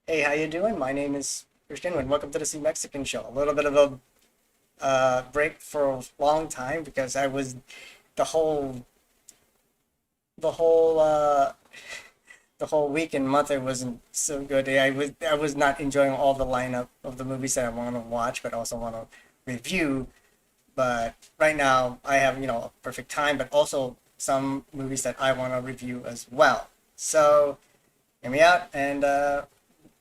Hey, how you doing? My name is Christian, and welcome to the Sea Mexican Show. A little bit of a break for a long time because I was the whole the whole the whole week and month. It wasn't so good. I was not enjoying all the lineup of the movies that I want to watch, but also want to review. But right now, I have a perfect time, but also some movies that I want to review as well. So hear me out, and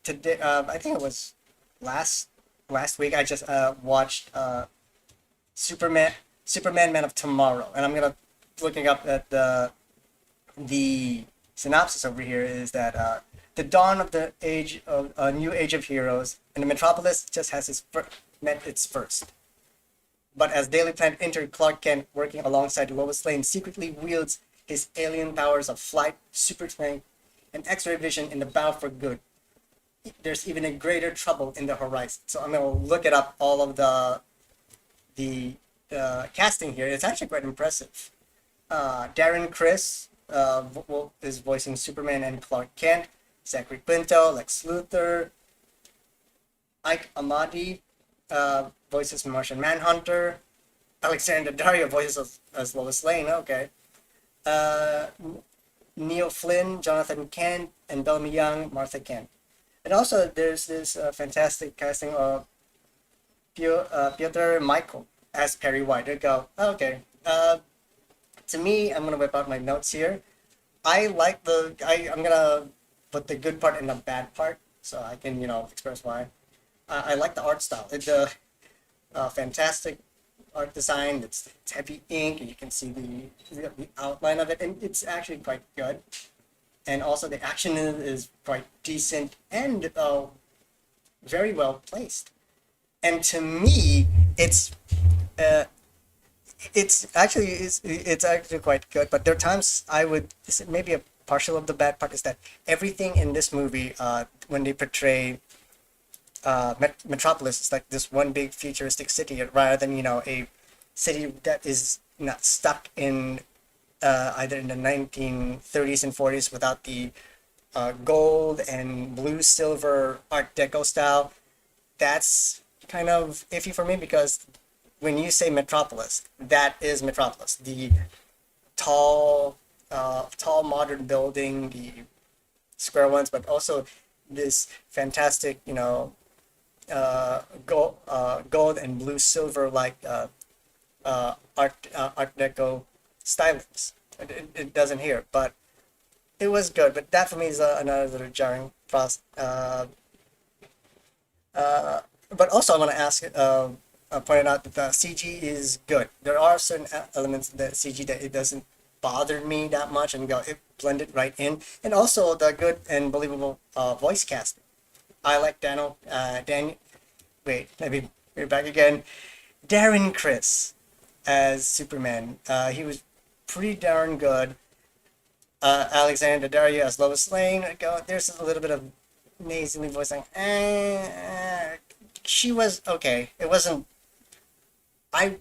today I think it was last last week I just watched Superman Superman Man of Tomorrow, and I'm gonna looking up at the synopsis over here is that the dawn of the age of a new age of heroes, and the Metropolis just has met its first. But as Daily Planet entered, Clark Kent, working alongside Lois Lane, secretly wields his alien powers of flight, super strength, and X-ray vision in the battle for good. There's even a greater trouble in the horizon. So I'm gonna look it up all of the casting here. It's actually quite impressive. Darren Criss is voicing Superman and Clark Kent. Zachary Quinto, Lex Luthor. Ike Amadi voices Martian Manhunter. Alexander Daddario voices as Lois Lane. Okay. Uh, Neil Flynn, Jonathan Kent, and Bellamy Young, Martha Kent. And also, there's this fantastic casting of Piotr Michael as Perry White. I go, okay. To me, I'm gonna whip out my notes here. I'm gonna put the good part and the bad part, so I can express why. I like the art style. It's a fantastic art design. It's heavy ink, and you can see the outline of it, and it's actually quite good. And also, the action is quite decent and very well placed. And to me, uh, it's actually quite good. But there are times I would maybe a partial of the bad part is that everything in this movie, when they portray Metropolis, is like this one big futuristic city rather than a city that is not stuck in either in the 1930s and 40s without the gold and blue silver Art Deco style. That's kind of iffy for me because when you say Metropolis, that is Metropolis. The tall modern building, the square ones, but also this fantastic, gold and blue silver like Art Deco stylings. It doesn't here, but it was good. But that for me is another little jarring process. But also, I want to ask, pointed out that the CG is good. There are certain elements of the CG that it doesn't bother me that much, and it blended right in. And also the good and believable voice casting. I like Wait, let me be back again. Darren Criss as Superman. He was pretty darn good. Alexander Daddario as Lois Lane. There's a little bit of nasally voicing. She was okay. It wasn't. I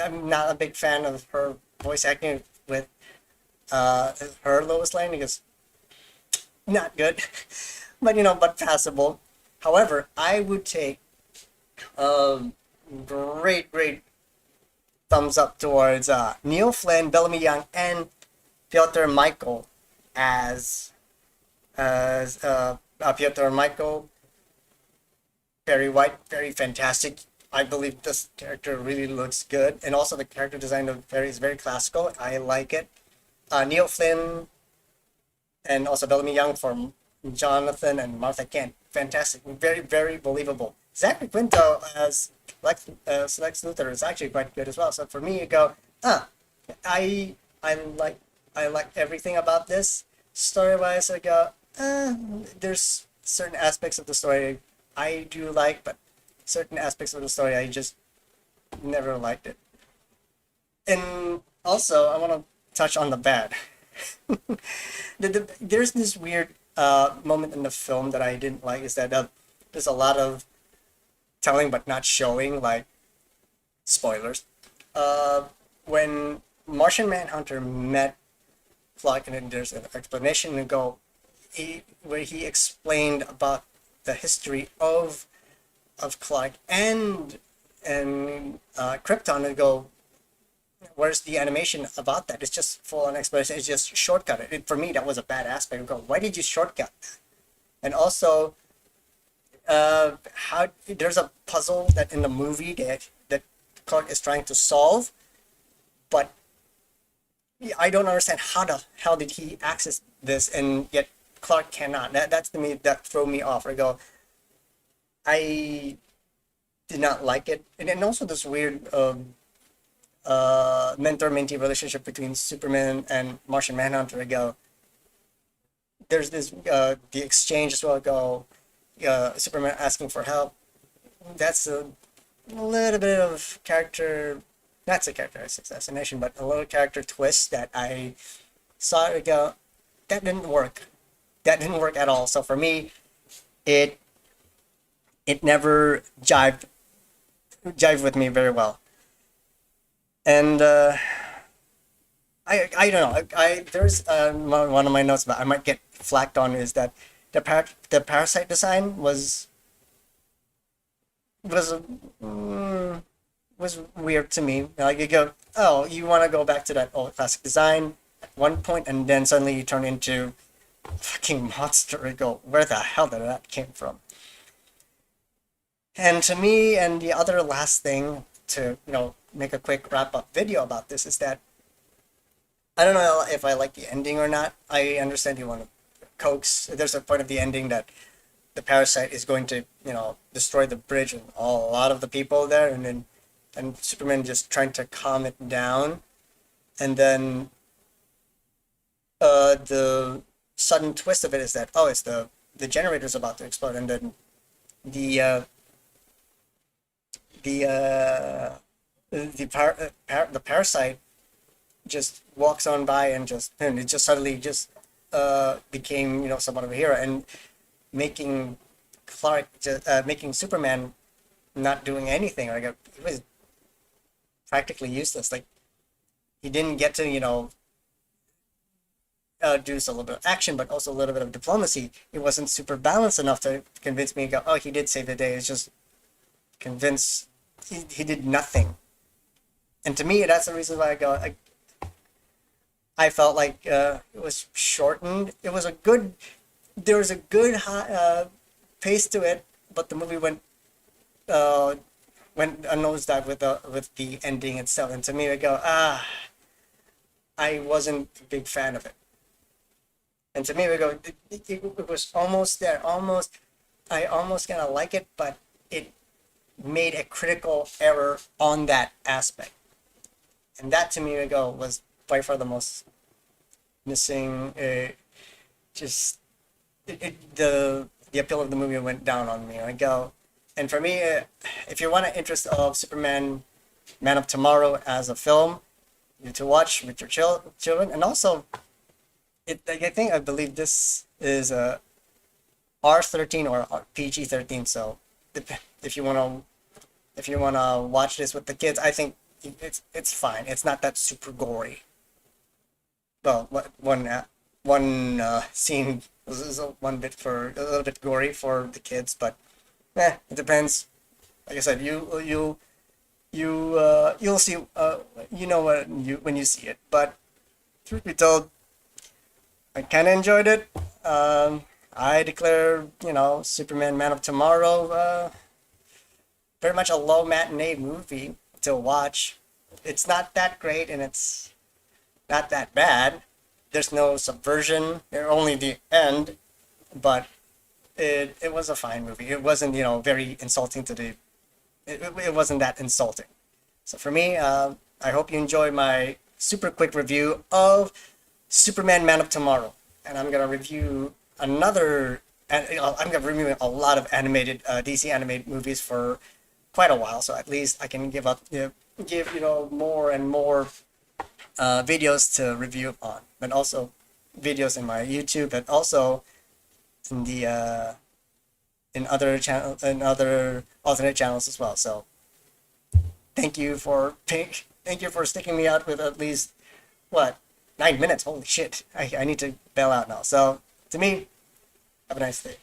I'm not a big fan of her voice acting with her Lois Lane because not good, but but passable. However, I would take a great thumbs up towards Neil Flynn, Bellamy Young, and Piotr Michael as Piotr Michael, Perry White, very fantastic. I believe this character really looks good, and also the character design of Perry is very classical. I like it. Neil Flynn and also Bellamy Young for Jonathan and Martha Kent, fantastic, very believable. Zachary Quinto as Lex Luthor is actually quite good as well. So for me, you go, ah, I I like I like everything about this. Story wise, I go, there's certain aspects of the story I do like, but certain aspects of the story I just never liked it. And also, I want to touch on the bad. There's this weird moment in the film that I didn't like is that there's a lot of telling but not showing, like spoilers. When Martian Manhunter met Clark, and then there's an explanation to go where he explained about the history of Clark and Krypton, and go, where's the animation about that? It's just full on explanation. It's just shortcut for me, that was a bad aspect. I go, why did you shortcut that? And also, how there's a puzzle that in the movie that Clark is trying to solve, but I don't understand how the hell did he access this, and yet Clark cannot. That's to me that threw me off. I go, I did not like it, and also this weird mentor-mentee relationship between Superman and Martian Manhunter. I go, there's this the exchange as well. I go, Superman asking for help. That's a little bit of character, not a character assassination, but a little character twist that I saw it go, that didn't work. That didn't work at all. So for me, it it never jived with me very well. And I don't know. There's one of my notes that I might get flacked on is that the parasite design was mm, was weird to me. Like you go, oh, you want to go back to that old classic design at one point, and then suddenly you turn into a fucking monster. You go, where the hell did that came from? And to me, and the other last thing to make a quick wrap up video about this is that I don't know if I like the ending or not. I understand you want to coax. There's a point of the ending that the parasite is going to destroy the bridge and a lot of the people there, and Superman just trying to calm it down, and then the sudden twist of it is that, oh, it's the generator's about to explode, and then the the uh, the parasite just walks on by, and it just suddenly just became somewhat of a hero, and making making Superman not doing anything. Like he was practically useless. Like he didn't get to do a little bit of action, but also a little bit of diplomacy. It wasn't super balanced enough to convince me. Go, oh, he did save the day. It's just convince he did nothing. And to me, that's the reason why I felt like it was shortened. It was a good, there was a good pace to it, but the movie went a nosedive with the ending itself. And to me, I go, I wasn't a big fan of it. And to me, we go, it was almost there, almost. I almost kind of like it, but it made a critical error on that aspect. And that to me, I go, was by far the most missing. Just the appeal of the movie went down on me. I go, and for me, if you want an interest of Superman, Man of Tomorrow as a film, you to watch with your children, and also, I believe this is a R13 or PG-13. So if you wanna watch this with the kids, I think it's fine. It's not that super gory. Well, one scene is a little bit gory for the kids, but it depends. Like I said, you'll see when you see it. But truth be told, I kind of enjoyed it. I declare Superman Man of Tomorrow very much a low matinee movie to watch. It's not that great, and it's not that bad. There's no subversion. There's only the end, but it was a fine movie. It wasn't very insulting to the. It wasn't that insulting. So for me, I hope you enjoy my super quick review of Superman Man of Tomorrow, and I'm gonna review another. And I'm gonna review a lot of animated DC animated movies for quite a while. So at least I can give more and more videos to review on, but also videos in my YouTube, but also in the in other other alternate channels as well. So thank you for sticking me out with at least what 9 minutes. Holy shit! I need to bail out now. So to me, have a nice day.